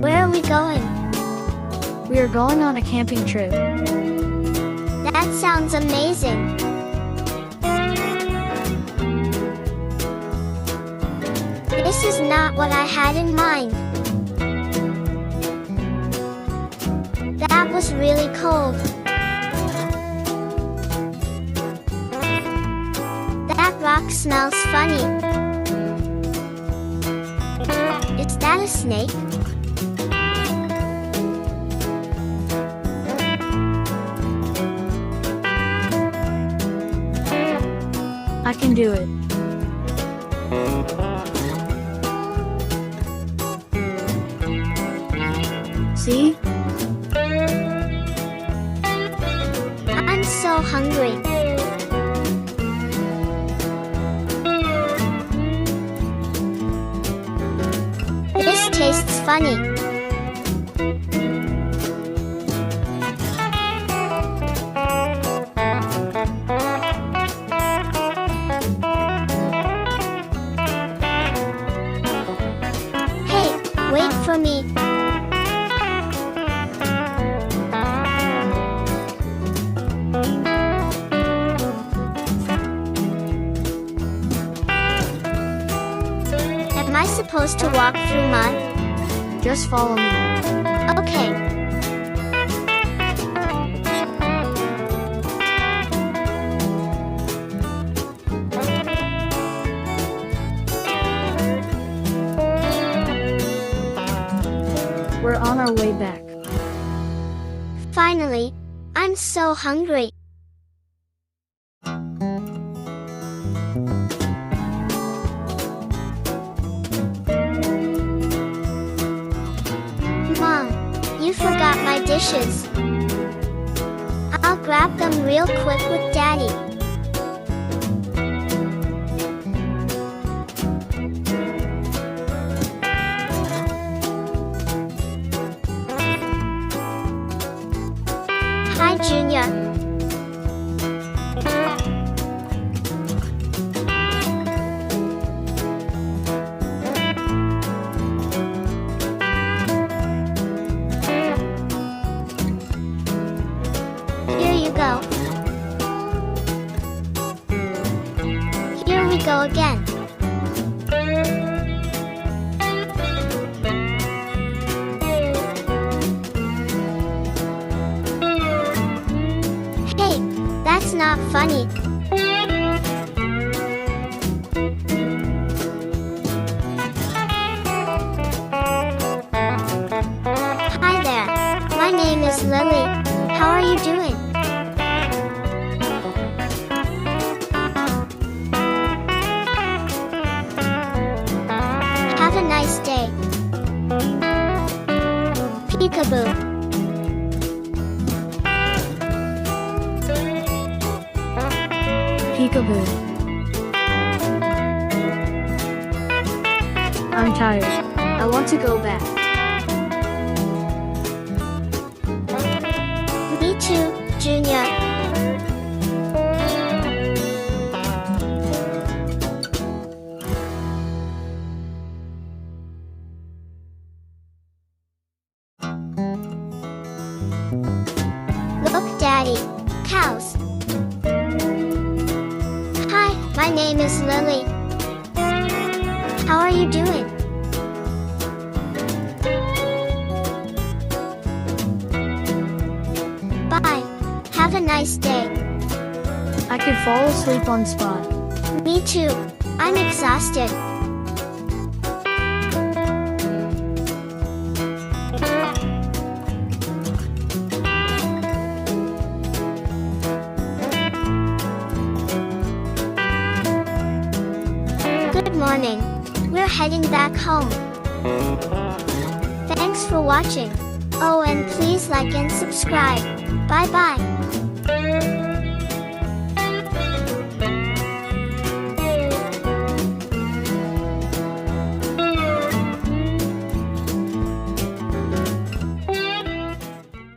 Where are we going? We are going on a camping trip. That sounds amazing. This is not what I had in mind. That was really cold. That rock smells funny. Is that a snake? I can do it. See? I'm so hungry. This tastes funny. Hey, wait for me. Am I supposed to walk through mud? Just follow me. Okay. We're on our way back. Finally, I'm so hungry. Mom, you forgot my dishes. I'll grab them real quick with Daddy. Hi, Junior. Here you go. Here we go again. Hey, that's not funny. Hi there. My name is Lily. How are you doing? Have a nice day. Peekaboo. Peekaboo. I'm tired. I want to go back. Me too, Junior. Look, Daddy. Cows. Hi, my name is Lily. How are you doing? Bye. Have a nice day. I could fall asleep on spot. Me too. I'm exhausted. Good morning. We're heading back home. Thanks for watching. Oh, and please like and subscribe. Bye bye.